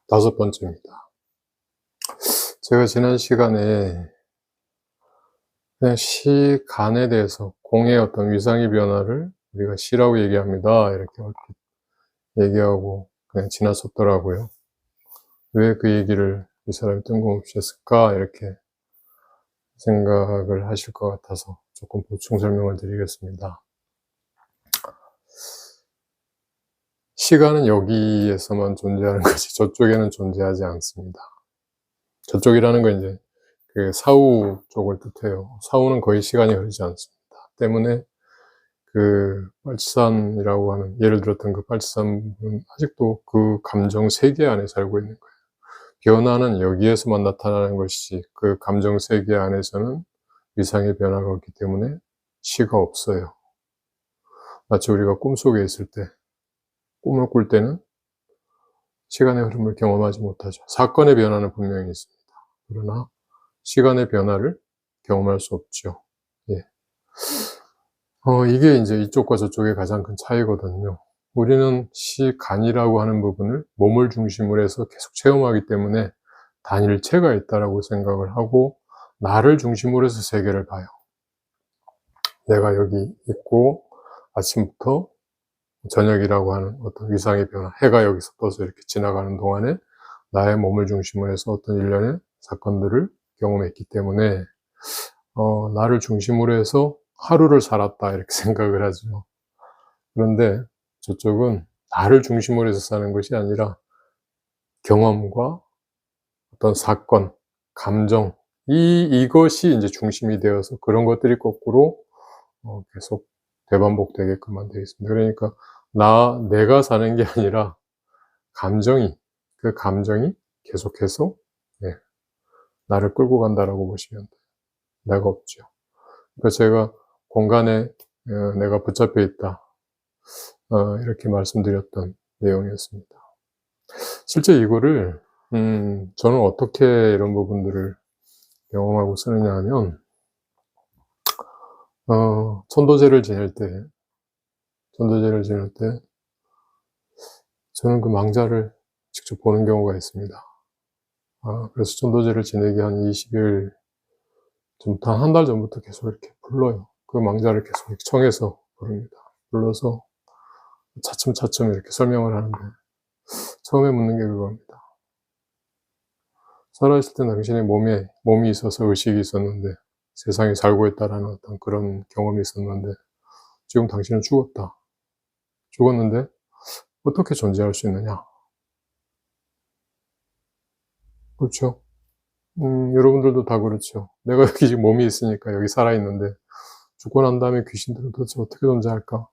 다섯 번째입니다. 제가 지난 시간에 그냥 시간에 대해서 공의 어떤 위상의 변화를 우리가 시라고 얘기합니다. 이렇게 얘기하고 그냥 지나쳤더라고요. 왜 그 얘기를 이 사람이 뜬금없이 했을까? 이렇게 생각을 하실 것 같아서 조금 보충 설명을 드리겠습니다. 시간은 여기에서만 존재하는 거지 저쪽에는 존재하지 않습니다. 저쪽이라는 건 이제 그 사후 쪽을 뜻해요. 사후는 거의 시간이 흐르지 않습니다. 때문에 그 빨치산이라고 하는 예를 들었던 그 빨치산은 아직도 그 감정 세계 안에 살고 있는 거예요. 변화는 여기에서만 나타나는 것이지 그 감정 세계 안에서는 위상의 변화가 없기 때문에 시가 없어요. 마치 우리가 꿈속에 있을 때, 꿈을 꿀 때는 시간의 흐름을 경험하지 못하죠. 사건의 변화는 분명히 있습니다. 그러나 시간의 변화를 경험할 수 없죠. 예. 이게 이제 이쪽과 저쪽의 가장 큰 차이거든요. 우리는 시간이라고 하는 부분을 몸을 중심으로 해서 계속 체험하기 때문에 단일체가 있다라고 생각을 하고 나를 중심으로 해서 세계를 봐요. 내가 여기 있고 아침부터 저녁이라고 하는 어떤 위상의 변화, 해가 여기서 떠서 이렇게 지나가는 동안에 나의 몸을 중심으로 해서 어떤 일련의 사건들을 경험했기 때문에 나를 중심으로 해서 하루를 살았다 이렇게 생각을 하죠. 그런데 저쪽은 나를 중심으로 해서 사는 것이 아니라 경험과 어떤 사건, 감정, 이것이 이제 중심이 되어서 그런 것들이 거꾸로 계속 되반복되게끔만 되어 있습니다. 그러니까 내가 사는 게 아니라 그 감정이 계속해서 네, 나를 끌고 간다라고 보시면 돼요. 내가 없죠. 그러니까 제가 공간에 내가 붙잡혀 있다. 이렇게 말씀드렸던 내용이었습니다. 실제 이거를 저는 어떻게 이런 부분들을 경험하고 쓰느냐 하면 천도제를 지낼 때 저는 그 망자를 직접 보는 경우가 있습니다. 그래서 천도제를 지내기 한 20일 전부터 한 달 전부터 계속 이렇게 불러요. 그 망자를 계속 청해서 부릅니다. 불러서 차츰차츰 이렇게 설명을 하는데 처음에 묻는 게 그겁니다. 살아있을 때 당신의 몸이 있어서 의식이 있었는데 세상에 살고 있다라는 어떤 그런 경험이 있었는데 지금 당신은 죽었다. 죽었는데 어떻게 존재할 수 있느냐? 그렇죠? 여러분들도 다 그렇죠. 내가 여기 지금 몸이 있으니까 여기 살아있는데 죽고 난 다음에 귀신들은 도대체 어떻게 존재할까?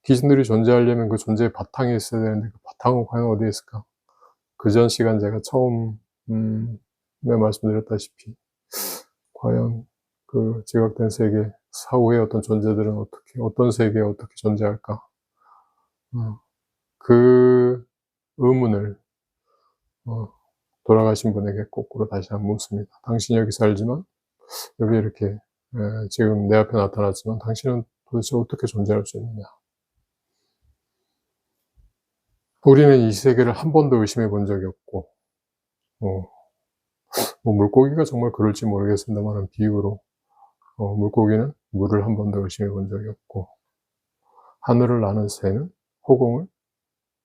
귀신들이 존재하려면 그 존재의 바탕이 있어야 되는데 그 바탕은 과연 어디에 있을까? 그 전 시간 제가 처음에 말씀드렸다시피 과연 그 지각된 세계 사후의 어떤 존재들은 어떤 세계에 어떻게 존재할까? 그 의문을 돌아가신 분에게 거꾸로 다시 한번 묻습니다. 당신이 여기 살지만 여기 이렇게 지금 내 앞에 나타났지만 당신은 도대체 어떻게 존재할 수 있느냐? 우리는 이 세계를 한 번도 의심해 본 적이 없고 뭐 물고기가 정말 그럴지 모르겠습니다만 비유로 물고기는 물을 한 번도 의심해 본 적이 없고 하늘을 나는 새는 호공을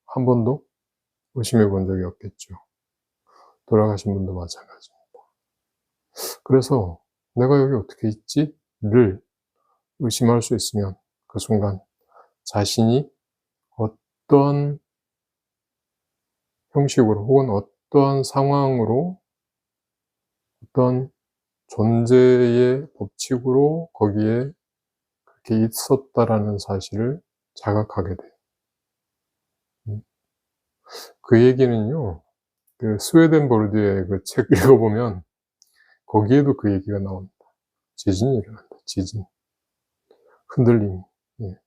한 번도 의심해 본 적이 없겠죠. 돌아가신 분도 마찬가지입니다. 그래서 내가 여기 어떻게 있지?를 의심할 수 있으면 그 순간 자신이 어떤 형식으로 혹은 어떠한 상황으로 어떤 존재의 법칙으로 거기에 그렇게 있었다라는 사실을 자각하게 돼요. 그 얘기는요, 그 스웨덴 보르디유의 그 책 읽어보면 거기에도 그 얘기가 나옵니다. 지진이 일어난다. 지진. 흔들림. 예.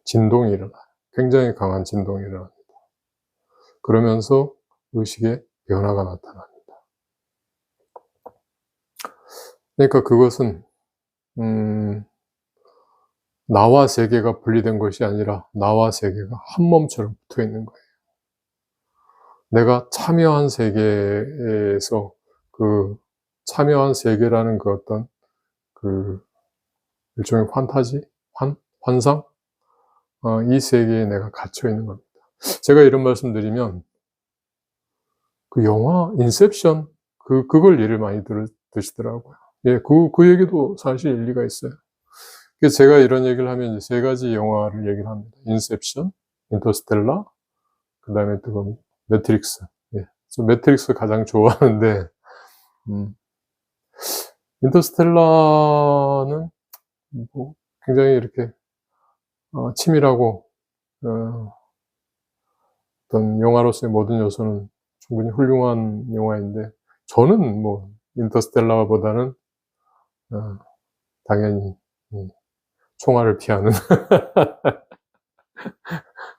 진동이 일어나요. 굉장히 강한 진동이 일어납니다. 그러면서 의식의 변화가 나타납니다. 그러니까 그것은 나와 세계가 분리된 것이 아니라 나와 세계가 한 몸처럼 붙어 있는 거예요. 내가 참여한 세계에서 그 참여한 세계라는 그 어떤 그 일종의 판타지? 환상? 이 세계에 내가 갇혀 있는 겁니다. 제가 이런 말씀 드리면 그 영화 인셉션 그걸 예를 많이 드시더라고요. 예, 그 얘기도 사실 일리가 있어요. 그래서 제가 이런 얘기를 하면 이제 세 가지 영화를 얘기를 합니다. 인셉션, 인터스텔라, 그 다음에 또 매트릭스. 예. 저 매트릭스 가장 좋아하는데, 인터스텔라는 뭐 굉장히 이렇게, 치밀하고, 어떤 영화로서의 모든 요소는 충분히 훌륭한 영화인데, 저는 뭐, 인터스텔라보다는, 당연히, 총알을 피하는,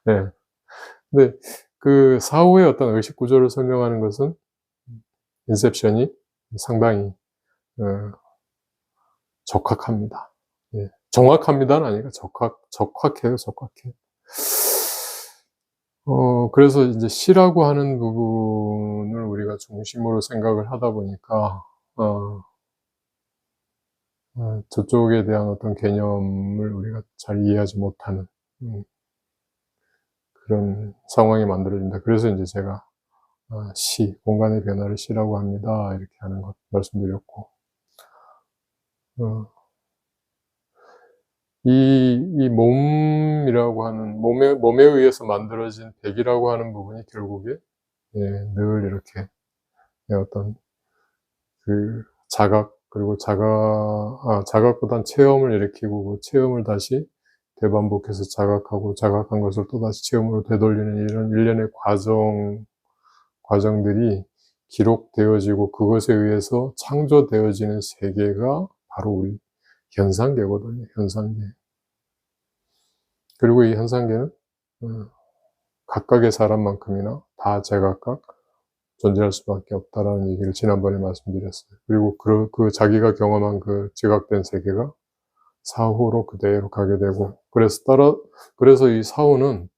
네. 근데 그 사후의 어떤 의식 구조를 설명하는 것은 인셉션이 상당히 적합합니다. 예. 정확합니다는 아니고 적확해요, 적확해. 그래서 이제 시라고 하는 부분을 우리가 중심으로 생각을 하다 보니까, 저쪽에 대한 어떤 개념을 우리가 잘 이해하지 못하는, 그런 상황이 만들어진다. 그래서 이제 제가, 공간의 변화를 시라고 합니다. 이렇게 하는 것 말씀드렸고, 이 몸이라고 하는, 몸에 의해서 만들어진 백이라고 하는 부분이 결국에, 예, 늘 이렇게, 어떤, 그, 그리고 자각보단 체험을 일으키고, 그 체험을 다시 되반복해서 자각하고, 자각한 것을 또다시 체험으로 되돌리는 이런 일련의 과정들이 기록되어지고, 그것에 의해서 창조되어지는 세계가 바로 우리 현상계거든요, 현상계. 그리고 이 현상계는 각각의 사람만큼이나 다 제각각 존재할 수밖에 없다라는 얘기를 지난번에 말씀드렸어요. 그리고 그 자기가 경험한 그 지각된 세계가 사후로 그대로 가게 되고, 그래서 이 사후는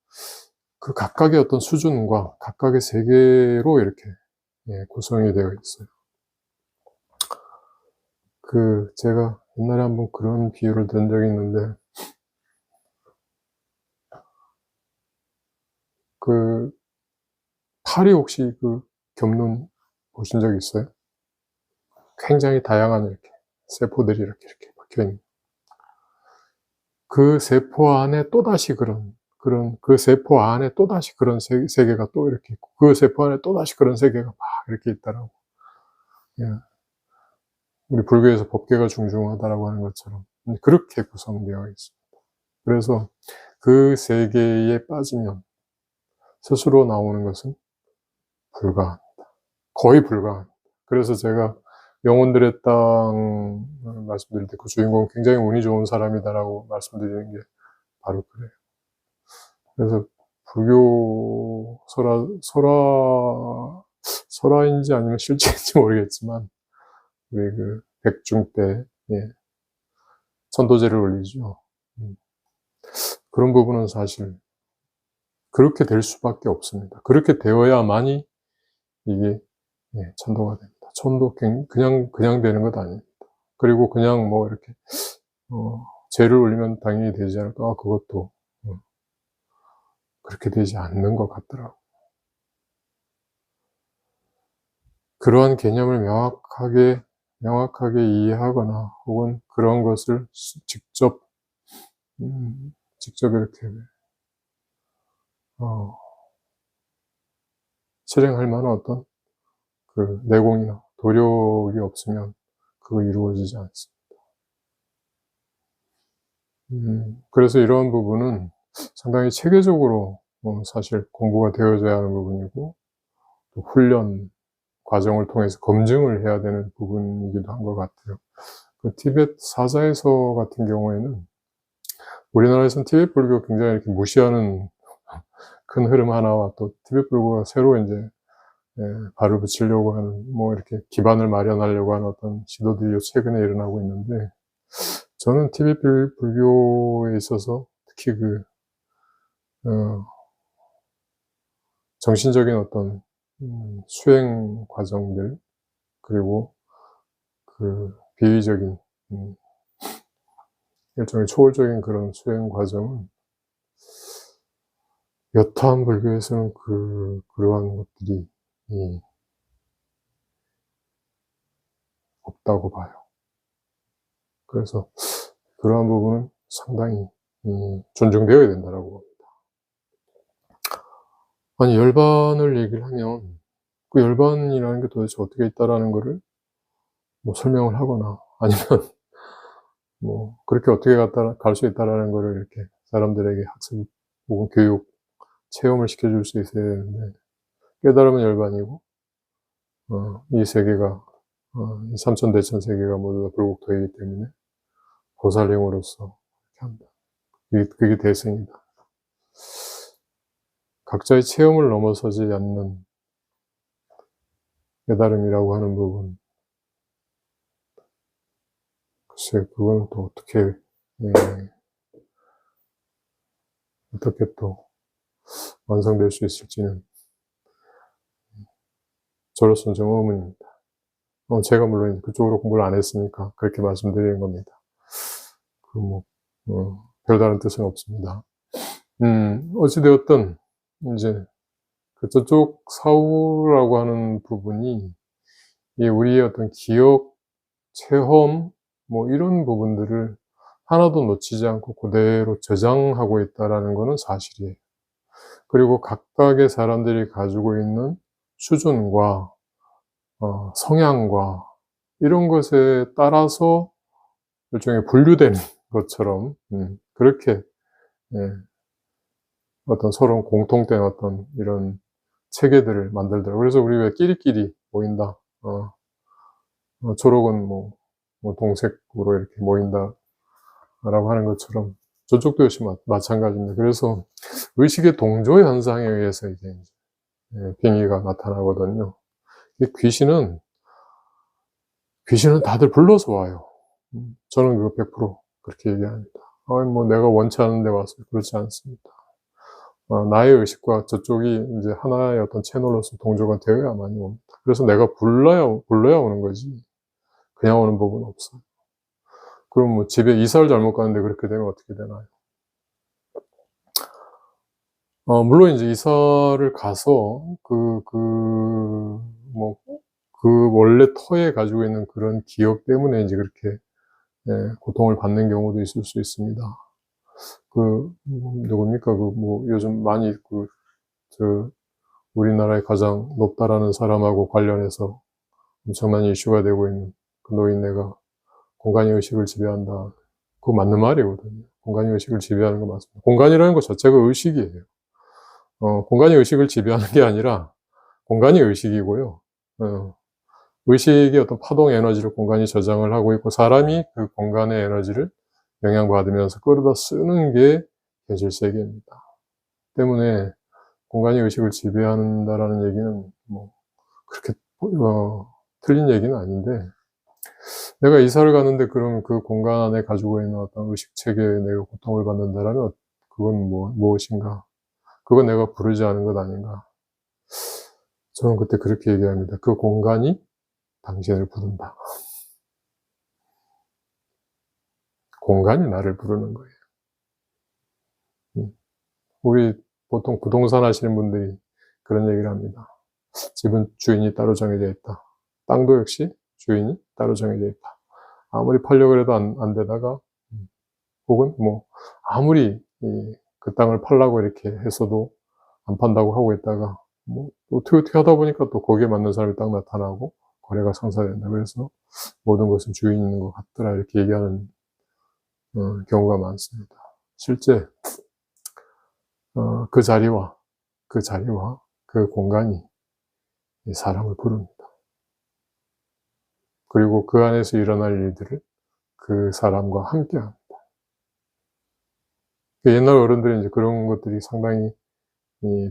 그 각각의 어떤 수준과 각각의 세계로 이렇게 구성이 되어 있어요. 제가 옛날에 한번 그런 비유를 든 적이 있는데, 팔이 혹시 겹눈 보신 적 있어요? 굉장히 다양한 이렇게 세포들이 이렇게 박혀있는. 그 세포 안에 또다시 그 세포 안에 또다시 그런 세계가 또 이렇게 있고, 그 세포 안에 또다시 그런 세계가 막 이렇게 있다라고. 예. 우리 불교에서 법계가 중중하다라고 하는 것처럼 그렇게 구성되어 있습니다. 그래서 그 세계에 빠지면 스스로 나오는 것은 불가합니다. 거의 불가합니다. 그래서 제가 영혼들의 땅 말씀드릴 때 그 주인공은 굉장히 운이 좋은 사람이다라고 말씀드리는 게 바로 그래요. 그래서 불교 설화인지 아니면 실제인지 모르겠지만, 우리 백중 때, 예, 천도제를 올리죠. 그런 부분은 사실 그렇게 될 수밖에 없습니다. 그렇게 되어야만이 이게 천도가 됩니다. 천도 그냥 되는 것 아닙니다. 그리고 그냥 뭐 이렇게 제를 올리면 당연히 되지 않을까? 그것도 그렇게 되지 않는 것 같더라고요. 그러한 개념을 명확하게 이해하거나 혹은 그런 것을 직접 이렇게 실행할 만한 어떤 내공이나 도력이 없으면 그거 이루어지지 않습니다. 그래서 이러한 부분은 상당히 체계적으로 사실 공부가 되어져야 하는 부분이고, 또 훈련 과정을 통해서 검증을 해야 되는 부분이기도 한 것 같아요. 티베트 사자에서 같은 경우에는 우리나라에서는 티베트 불교 굉장히 이렇게 무시하는 큰 흐름 하나와, 또 티베트 불교가 새로 이제 발을 붙이려고 하는, 뭐 이렇게 기반을 마련하려고 하는 어떤 시도들이 최근에 일어나고 있는데, 저는 티베트 불교에 있어서 특히 정신적인 어떤 수행 과정들, 그리고 그 비의적인, 일종의 초월적인 그런 수행 과정은 여타한 불교에서는 그러한 것들이 없다고 봐요. 그래서 그러한 부분은 상당히 존중되어야 된다라고 봅니다. 아니, 열반을 얘기를 하면 그 열반이라는 게 도대체 어떻게 있다라는 거를 뭐 설명을 하거나 아니면 뭐 그렇게 어떻게 갈 수 있다라는 거를 이렇게 사람들에게 학습 혹은 교육, 체험을 시켜줄 수 있어야 되는데, 깨달으면 열반이고 이 세계가 이 삼천대천 세계가 모두 다 불국토이기 때문에 보살령으로서 이렇게 한다. 그게 대승이다. 각자의 체험을 넘어서지 않는 깨달음이라고 하는 부분, 글쎄 그거는 또 어떻게 또 완성될 수 있을지는 저로서는 좀 의문입니다. 제가 물론 그쪽으로 공부를 안 했으니까 그렇게 말씀드리는 겁니다. 별다른 뜻은 없습니다. 어찌되었든 이제 저쪽 사후라고 하는 부분이 우리의 어떤 기억, 체험, 뭐 이런 부분들을 하나도 놓치지 않고 그대로 저장하고 있다라는 것은 사실이에요. 그리고 각각의 사람들이 가지고 있는 수준과 성향과 이런 것에 따라서 일종의 분류되는 것처럼 그렇게 어떤 서로 공통된 어떤 이런 체계들을 만들더라고요. 그래서 우리 왜 끼리끼리 모인다. 초록은 뭐 동색으로 이렇게 모인다라고 하는 것처럼 저쪽도 역시 마찬가지입니다. 그래서 의식의 동조 현상에 의해서 이제 빙의가 나타나거든요. 귀신은 다들 불러서 와요. 저는 그거 100% 그렇게 얘기합니다. 뭐 내가 원치 않은데 와서 그렇지 않습니다. 나의 의식과 저쪽이 이제 하나의 어떤 채널로서 동조가 되어야만이 옵니다. 그래서 내가 불러야 오는 거지. 그냥 오는 법은 없어요. 그럼 뭐 집에 이사를 잘못 가는데 그렇게 되면 어떻게 되나요? 물론 이제 이사를 가서 원래 터에 가지고 있는 그런 기억 때문에 이제 그렇게 고통을 받는 경우도 있을 수 있습니다. 누굽니까? 요즘 많이 우리나라의 가장 높다라는 사람하고 관련해서 엄청난 이슈가 되고 있는 그 노인네가 공간의 의식을 지배한다. 그거 맞는 말이거든요. 공간의 의식을 지배하는 거 맞습니다. 공간이라는 것 자체가 의식이에요. 공간이 의식을 지배하는 게 아니라 공간이 의식이고요. 의식의 어떤 파동 에너지를 공간이 저장을 하고 있고 사람이 그 공간의 에너지를 영향받으면서 끌어다 쓰는 게 현실 세계입니다. 때문에 공간이 의식을 지배한다라는 얘기는 뭐 그렇게 틀린 얘기는 아닌데, 내가 이사를 가는데 그러면 그 공간 안에 가지고 있는 어떤 의식 체계에 내가 고통을 받는다라면 그건 무엇인가? 그건 내가 부르지 않은 것 아닌가? 저는 그때 그렇게 얘기합니다. 그 공간이 당신을 부른다. 공간이 나를 부르는 거예요. 우리 보통 부동산 하시는 분들이 그런 얘기를 합니다. 집은 주인이 따로 정해져 있다. 땅도 역시 주인이 따로 정해져 있다. 아무리 팔려고 해도 안 되다가, 혹은 아무리 그 땅을 팔라고 이렇게 했어도 안 판다고 하고 있다가, 어떻게 하다 보니까 또 거기에 맞는 사람이 딱 나타나고 거래가 성사된다. 그래서 모든 것은 주인이 있는 것 같더라. 이렇게 얘기하는 경우가 많습니다. 실제 그 자리와 그 공간이 사람을 부릅니다. 그리고 그 안에서 일어날 일들을 그 사람과 함께 합니다. 옛날 어른들이 이제 그런 것들이 상당히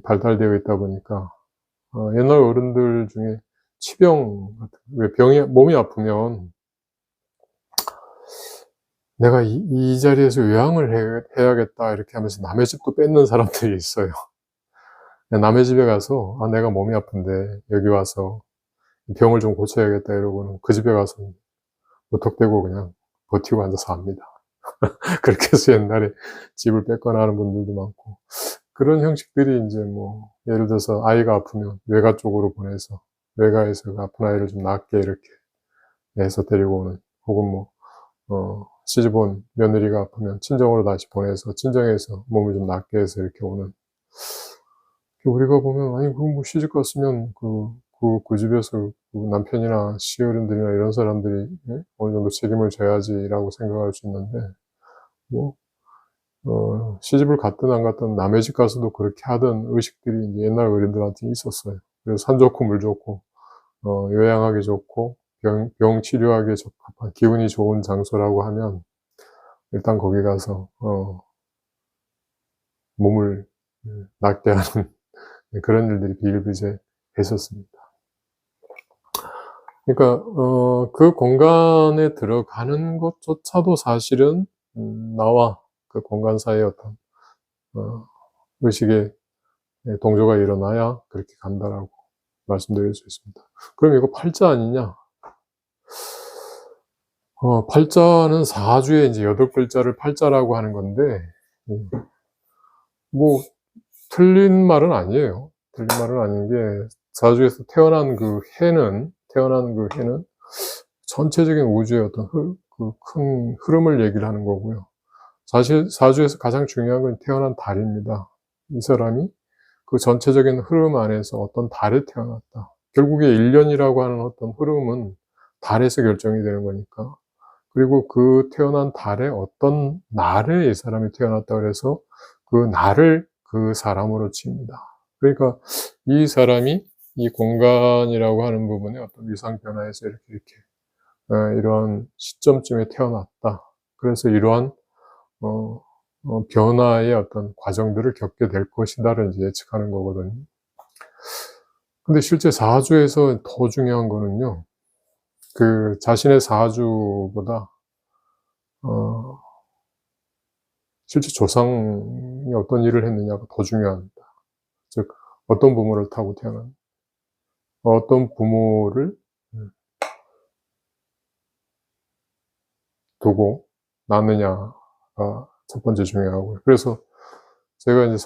발달되어 있다 보니까, 옛날 어른들 중에 치병 같은, 왜 몸이 아프면 내가 이 자리에서 요양을 해야겠다 이렇게 하면서 남의 집도 뺏는 사람들이 있어요. 남의 집에 가서 내가 몸이 아픈데 여기 와서 병을 좀 고쳐야겠다 이러고는 그 집에 가서 무턱대고 그냥 버티고 앉아서 합니다. 그렇게 해서 옛날에 집을 뺏거나 하는 분들도 많고, 그런 형식들이 이제 뭐 예를 들어서 아이가 아프면 외가 쪽으로 보내서 외가에서 그 아픈 아이를 좀 낫게 이렇게 해서 데리고 오는, 혹은 뭐 시집온 며느리가 아프면 친정으로 다시 보내서 친정에서 몸을 좀 낫게 해서 이렇게 오는. 우리가 보면 아니 그 뭐 시집 갔으면 그 집에서 그 남편이나 시어른들이나 이런 사람들이 어느 정도 책임을 져야지라고 생각할 수 있는데, 뭐 시집을 갔든 안 갔든 남의 집 가서도 그렇게 하던 의식들이 이제 옛날 어른들한테 있었어요. 그래서 산 좋고 물 좋고 요양하기 좋고 병 치료하기에 적합한 기분이 좋은 장소라고 하면 일단 거기 가서 몸을 낫게 하는 그런 일들이 비일비재했었습니다. 그러니까 그 공간에 들어가는 것조차도 사실은 나와 그 공간 사이에 어떤 의식의 동조가 일어나야 그렇게 간다라고 말씀드릴 수 있습니다. 그럼 이거 팔자 아니냐? 팔자는 사주에 이제 8글자를 팔자라고 하는 건데, 뭐, 틀린 말은 아니에요. 틀린 말은 아닌 게, 사주에서 태어난 그 해는 전체적인 우주의 어떤 그 큰 흐름을 얘기를 하는 거고요. 사실 사주에서 가장 중요한 건 태어난 달입니다. 이 사람이 그 전체적인 흐름 안에서 어떤 달에 태어났다. 결국에 1년이라고 하는 어떤 흐름은 달에서 결정이 되는 거니까. 그리고 그 태어난 달에 어떤 날에 이 사람이 태어났다 그래서 그 날을 그 사람으로 칩니다. 그러니까 이 사람이 이 공간이라고 하는 부분에 어떤 위상 변화에서 이렇게 이러한 시점쯤에 태어났다. 그래서 이러한 변화의 어떤 과정들을 겪게 될 것이다를 이제 예측하는 거거든요. 근데 실제 사주에서 더 중요한 거는요, 그 자신의 사주보다 실제 조상이 어떤 일을 했느냐가 더 중요합니다. 즉 어떤 부모를 타고 태어난, 어떤 부모를 두고 낳느냐가 첫 번째 중요하고요. 그래서 제가 이제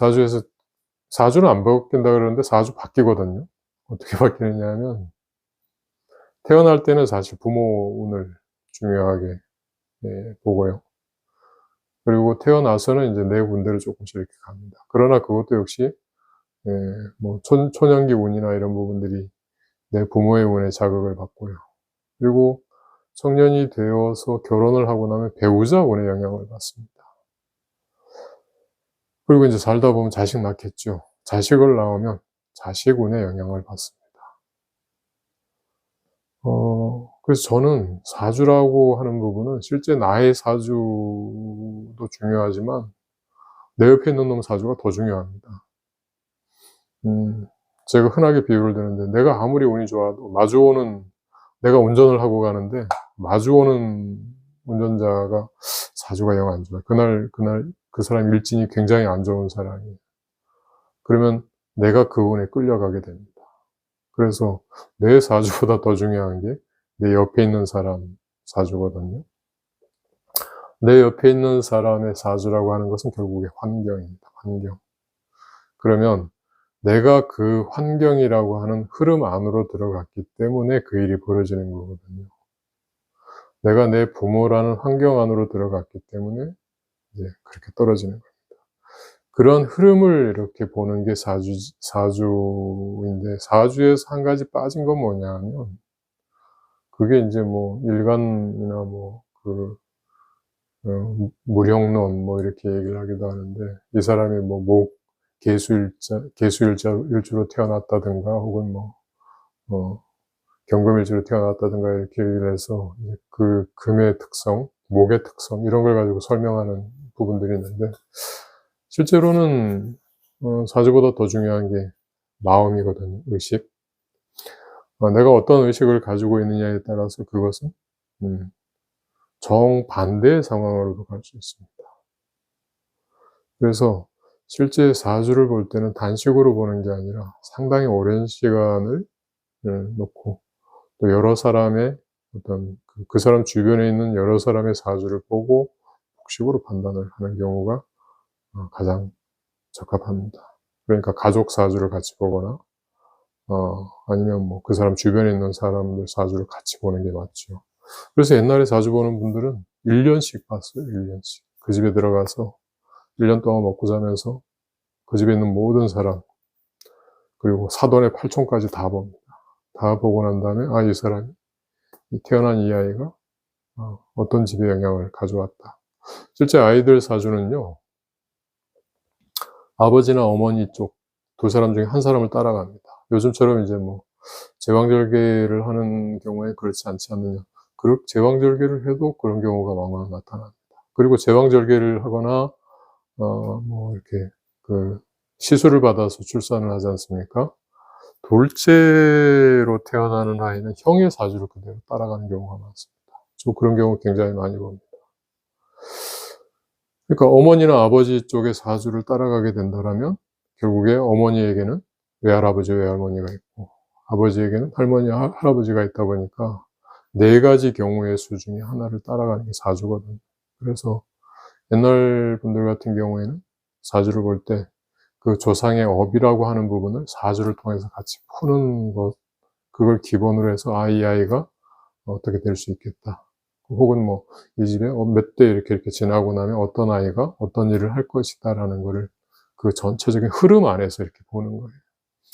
사주는 안 바뀐다 그러는데 사주 바뀌거든요. 어떻게 바뀌느냐 하면, 태어날 때는 사실 부모 운을 중요하게 보고요. 그리고 태어나서는 이제 내 운대로 조금씩 이렇게 갑니다. 그러나 그것도 역시 뭐 초년기 운이나 이런 부분들이 내 부모의 운에 자극을 받고요. 그리고 청년이 되어서 결혼을 하고 나면 배우자 운의 영향을 받습니다. 그리고 이제 살다 보면 자식 낳겠죠. 자식을 낳으면 자식 운의 영향을 받습니다. 그래서 저는 사주라고 하는 부분은 실제 나의 사주도 중요하지만 내 옆에 있는 놈 사주가 더 중요합니다. 제가 흔하게 비유를 드는데, 내가 아무리 운이 좋아도 내가 운전을 하고 가는데 마주오는 운전자가 사주가 영 안 좋아요. 그날 그 사람 일진이 굉장히 안 좋은 사람이에요. 그러면 내가 그 운에 끌려가게 됩니다. 그래서 내 사주보다 더 중요한 게 내 옆에 있는 사람 사주거든요. 내 옆에 있는 사람의 사주라고 하는 것은 결국에 환경입니다. 환경. 그러면 내가 그 환경이라고 하는 흐름 안으로 들어갔기 때문에 그 일이 벌어지는 거거든요. 내가 내 부모라는 환경 안으로 들어갔기 때문에 이제 그렇게 떨어지는 겁니다. 그런 흐름을 이렇게 보는 게 사주인데, 사주에서 한 가지 빠진 건 뭐냐 하면, 그게 이제 뭐 일간이나 뭐 무령론 뭐 이렇게 얘기를 하기도 하는데, 이 사람이 뭐 개수일주로 태어났다든가 혹은 경금일주로 태어났다든가 이렇게 얘기를 해서 그 금의 특성, 목의 특성 이런 걸 가지고 설명하는 부분들이 있는데, 실제로는 사주보다 더 중요한 게 마음이거든요. 의식. 내가 어떤 의식을 가지고 있느냐에 따라서 그것은 정반대의 상황으로도 갈 수 있습니다. 그래서 실제 사주를 볼 때는 단식으로 보는 게 아니라 상당히 오랜 시간을 놓고 또 여러 사람의 어떤 그 사람 주변에 있는 여러 사람의 사주를 보고 복식으로 판단을 하는 경우가 가장 적합합니다. 그러니까 가족 사주를 같이 보거나 아니면 뭐 그 사람 주변에 있는 사람들 사주를 같이 보는 게 맞죠. 그래서 옛날에 사주 보는 분들은 1년씩 봤어요. 1년씩. 그 집에 들어가서 1년 동안 먹고 자면서 그 집에 있는 모든 사람, 그리고 사돈의 팔촌까지 다 봅니다. 다 보고 난 다음에 이 사람이 태어난 이 아이가 어떤 집에 영향을 가져왔다. 실제 아이들 사주는요, 아버지나 어머니 쪽 두 사람 중에 한 사람을 따라갑니다. 요즘처럼 이제 뭐 제왕절개를 하는 경우에 그렇지 않지 않느냐. 제왕절개를 해도 그런 경우가 왕왕 나타납니다. 그리고 제왕절개를 하거나 뭐 이렇게 시술을 받아서 출산을 하지 않습니까? 둘째로 태어나는 아이는 형의 사주를 그대로 따라가는 경우가 많습니다. 저 그런 경우 굉장히 많이 봅니다. 그러니까 어머니나 아버지 쪽의 사주를 따라가게 된다면 결국에 어머니에게는 외할아버지, 외할머니가 있고 아버지에게는 할머니, 할아버지가 있다 보니까 4가지 경우의 수 중에 하나를 따라가는 게 사주거든요. 그래서 옛날 분들 같은 경우에는 사주를 볼 때 그 조상의 업이라고 하는 부분을 사주를 통해서 같이 푸는 것, 그걸 기본으로 해서 이 아이가 어떻게 될 수 있겠다. 혹은 뭐 이 집에 몇 대 이렇게 지나고 나면 어떤 아이가 어떤 일을 할 것이다라는 거를 그 전체적인 흐름 안에서 이렇게 보는 거예요.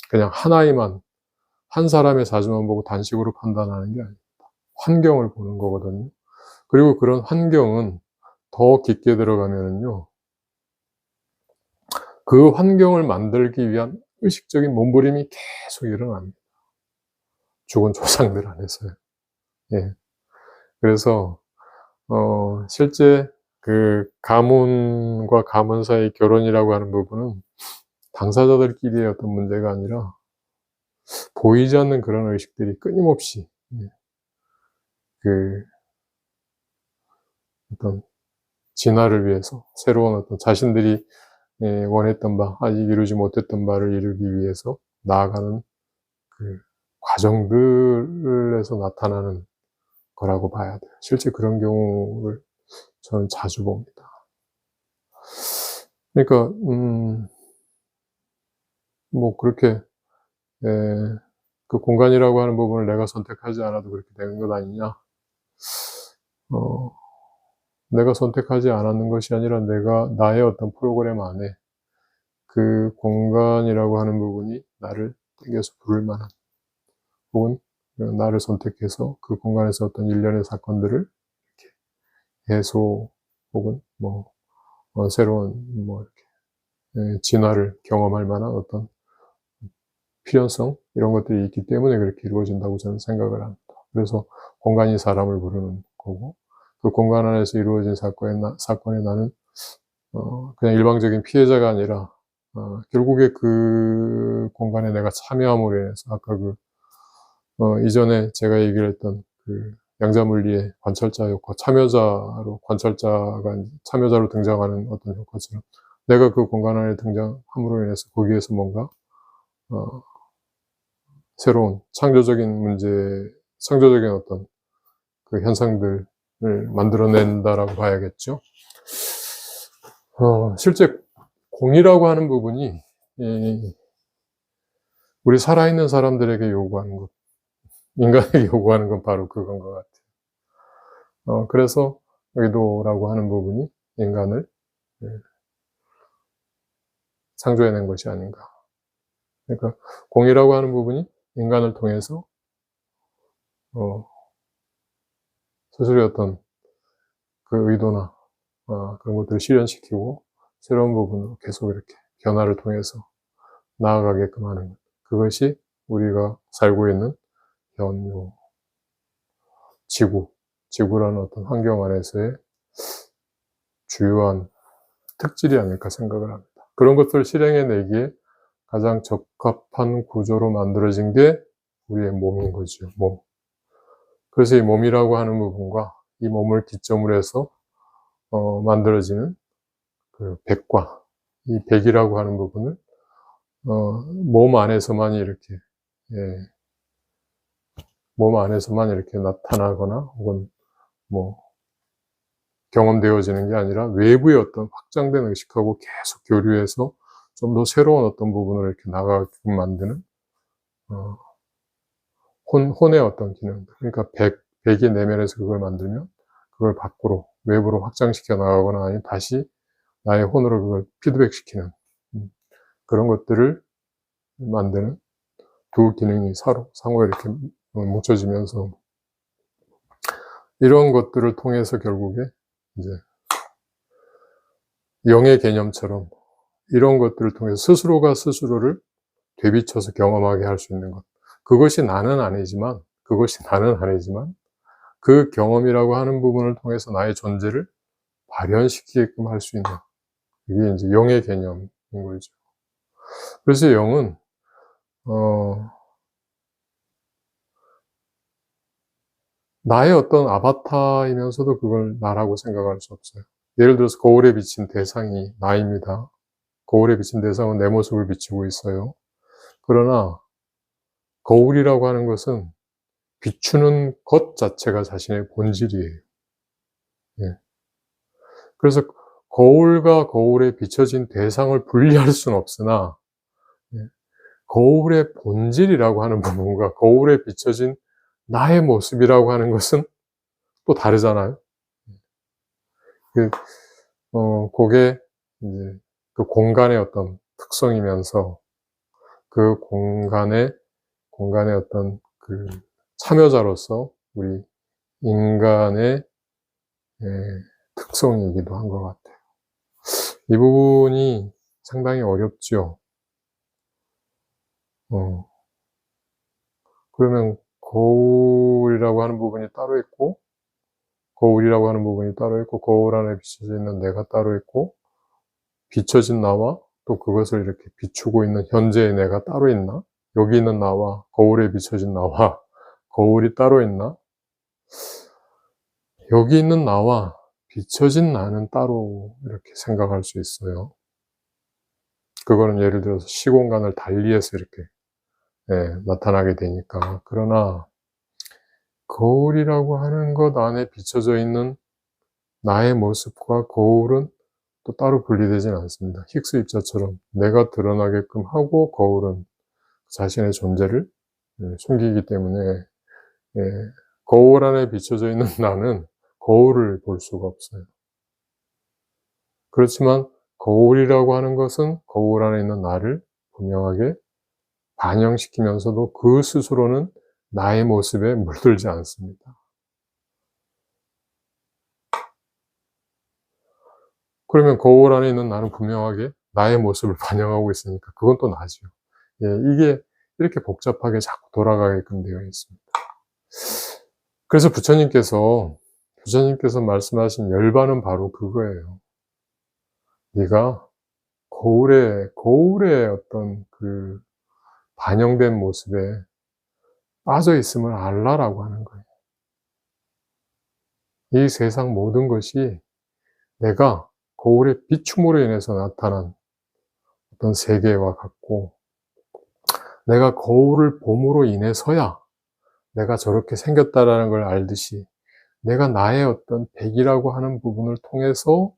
그냥 한 아이만, 한 사람의 사주만 보고 단식으로 판단하는 게 아닙니다. 환경을 보는 거거든요. 그리고 그런 환경은 더 깊게 들어가면은요, 그 환경을 만들기 위한 의식적인 몸부림이 계속 일어납니다. 죽은 조상들 안에서요. 예. 그래서, 실제 그 가문과 가문 사이 결혼이라고 하는 부분은 당사자들끼리의 어떤 문제가 아니라 보이지 않는 그런 의식들이 끊임없이, 그 어떤 진화를 위해서 새로운 어떤 자신들이 원했던 바, 아직 이루지 못했던 바를 이루기 위해서 나아가는 그 과정들에서 나타나는 거라고 봐야 돼요. 실제 그런 경우를 저는 자주 봅니다. 그러니까 뭐 그렇게 그 공간이라고 하는 부분을 내가 선택하지 않아도 그렇게 되는 것 아니냐. 내가 선택하지 않았는 것이 아니라 내가 나의 어떤 프로그램 안에 그 공간이라고 하는 부분이 나를 땡겨서 부를 만한, 혹은 나를 선택해서 그 공간에서 어떤 일련의 사건들을 이렇게 해소, 혹은 뭐 새로운 뭐 이렇게 진화를 경험할 만한 어떤 필연성, 이런 것들이 있기 때문에 그렇게 이루어진다고 저는 생각을 합니다. 그래서 공간이 사람을 부르는 거고, 그 공간 안에서 이루어진 사건에 나는 그냥 일방적인 피해자가 아니라 결국에 그 공간에 내가 참여함으로 인해서 아까 이전에 제가 얘기를 했던 그 양자물리의 관찰자 효과, 참여자로 등장하는 어떤 효과처럼 내가 그 공간 안에 등장함으로 인해서 거기에서 뭔가 새로운 창조적인 어떤 그 현상들을 만들어낸다라고 봐야겠죠. 실제 공이라고 하는 부분이 우리 살아있는 사람들에게 요구하는 것, 인간에게 요구하는 건 바로 그건 것 같아요. 그래서 의도라고 하는 부분이 인간을 창조해낸 것이 아닌가. 그러니까 공이라고 하는 부분이 인간을 통해서 스스로의 어떤 그 의도나 그런 것들을 실현시키고 새로운 부분으로 계속 이렇게 변화를 통해서 나아가게끔 하는 것. 그것이 우리가 살고 있는 현 지구라는 어떤 환경 안에서의 주요한 특질이 아닐까 생각을 합니다. 그런 것들을 실행해내기에 가장 적합한 구조로 만들어진 게 우리의 몸인 거죠, 몸. 그래서 이 몸이라고 하는 부분과 이 몸을 기점으로 해서 만들어지는 그 백과, 이 백이라고 하는 부분을 몸 안에서만 이렇게 몸 안에서만 이렇게 나타나거나 혹은 뭐 경험되어지는 게 아니라 외부의 어떤 확장된 의식하고 계속 교류해서 좀 더 새로운 어떤 부분을 이렇게 나가게끔 만드는 혼의 어떤 기능. 그러니까 백의 내면에서 그걸 만들면 그걸 밖으로 외부로 확장시켜 나가거나 아니면 다시 나의 혼으로 그걸 피드백시키는 그런 것들을 만드는 두 기능이 상호 이렇게 뭉쳐지면서 이런 것들을 통해서 결국에 이제 영의 개념처럼 이런 것들을 통해서 스스로가 스스로를 되비쳐서 경험하게 할 수 있는 것. 그것이 나는 아니지만 그 경험이라고 하는 부분을 통해서 나의 존재를 발현시키게끔 할 수 있는 이게 이제 영의 개념인 거죠. 그래서 영은 나의 어떤 아바타이면서도 그걸 나라고 생각할 수 없어요. 예를 들어서 거울에 비친 대상이 나입니다. 거울에 비친 대상은 내 모습을 비추고 있어요. 그러나 거울이라고 하는 것은 비추는 것 자체가 자신의 본질이에요. 예. 그래서 거울과 거울에 비춰진 대상을 분리할 수는 없으나 거울의 본질이라고 하는 부분과 거울에 비춰진 나의 모습이라고 하는 것은 또 다르잖아요. 그게 이제 그 공간의 어떤 특성이면서 그 공간의 어떤 그 참여자로서 우리 인간의 특성이기도 한 것 같아요. 이 부분이 상당히 어렵죠. 그러면 거울이라고 하는 부분이 따로 있고 거울이라고 하는 부분이 따로 있고 거울 안에 비춰져 있는 내가 따로 있고 비춰진 나와 또 그것을 이렇게 비추고 있는 현재의 내가 따로 있나? 여기 있는 나와 거울에 비춰진 나와 거울이 따로 있나? 여기 있는 나와 비춰진 나는 따로 이렇게 생각할 수 있어요. 그거는 예를 들어서 시공간을 달리해서 이렇게 나타나게 되니까. 그러나 거울이라고 하는 것 안에 비춰져 있는 나의 모습과 거울은 또 따로 분리되진 않습니다. 힉스 입자처럼 내가 드러나게끔 하고 거울은 자신의 존재를 숨기기 때문에 거울 안에 비춰져 있는 나는 거울을 볼 수가 없어요. 그렇지만 거울이라고 하는 것은 거울 안에 있는 나를 분명하게 반영시키면서도 그 스스로는 나의 모습에 물들지 않습니다. 그러면 거울 안에 있는 나는 분명하게 나의 모습을 반영하고 있으니까 그건 또 나죠. 이게 이렇게 복잡하게 자꾸 돌아가게끔 되어 있습니다. 그래서 부처님께서 말씀하신 열반은 바로 그거예요. 네가 거울의 어떤 그 반영된 모습에 빠져 있음을 알라라고 하는 거예요. 이 세상 모든 것이 내가 거울의 비춤으로 인해서 나타난 어떤 세계와 같고 내가 거울을 봄으로 인해서야 내가 저렇게 생겼다라는 걸 알듯이 내가 나의 어떤 백이라고 하는 부분을 통해서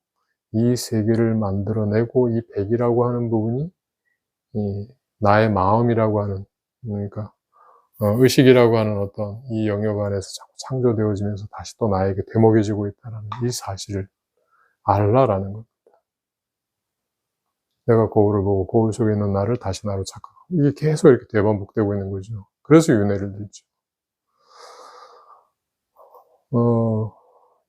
이 세계를 만들어내고 이 백이라고 하는 부분이 이 나의 마음이라고 하는 그러니까 의식이라고 하는 어떤 이 영역 안에서 자꾸 창조되어지면서 다시 또 나에게 되먹여지고 있다는 이 사실을 알라라는 겁니다. 내가 거울을 보고 거울 속에 있는 나를 다시 나로 착각하고 이게 계속 이렇게 되반복되고 있는 거죠. 그래서 윤회를 들죠.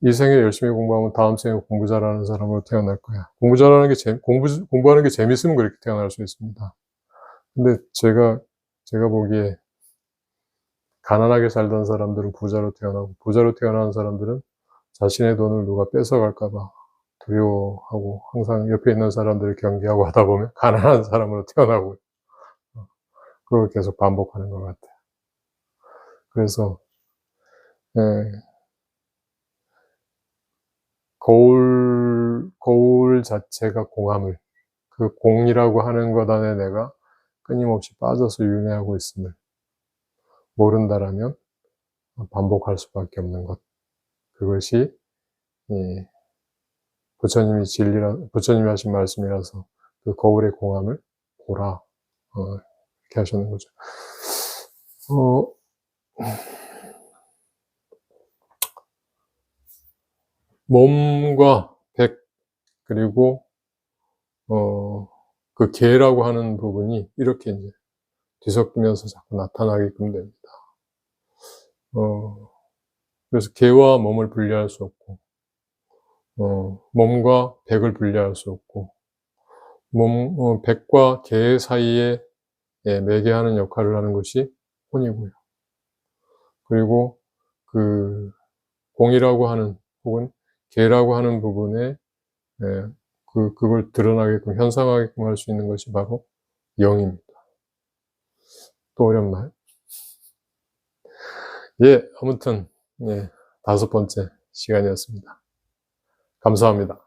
이 생에 열심히 공부하면 다음 생에 공부 잘하는 사람으로 태어날 거야. 공부하는 게 재밌으면 그렇게 태어날 수 있습니다. 근데 제가 보기에 가난하게 살던 사람들은 부자로 태어나고 부자로 태어난 사람들은 자신의 돈을 누가 뺏어갈까봐 두려워하고 항상 옆에 있는 사람들을 경계하고 하다 보면 가난한 사람으로 태어나고 그걸 계속 반복하는 것 같아요. 그래서 거울 자체가 공함을 그 공이라고 하는 것 안에 내가 끊임없이 빠져서 윤회하고 있음을 모른다라면 반복할 수밖에 없는 것. 그것이 부처님이 하신 말씀이라서 그 거울의 공함을 보라. 이렇게 하셨는 거죠. 몸과 백, 그리고, 그 개라고 하는 부분이 이렇게 이제 뒤섞이면서 자꾸 나타나게끔 됩니다. 그래서 개와 몸을 분리할 수 없고, 몸과 백을 분리할 수 없고, 백과 개 사이에 매개하는 역할을 하는 것이 혼이고요. 그리고 그 공이라고 하는 혹은 개라고 하는 부분에 그걸 드러나게끔 현상하게끔 할 수 있는 것이 바로 영입니다. 또 어렵나요? 아무튼 5번째 시간이었습니다. 감사합니다.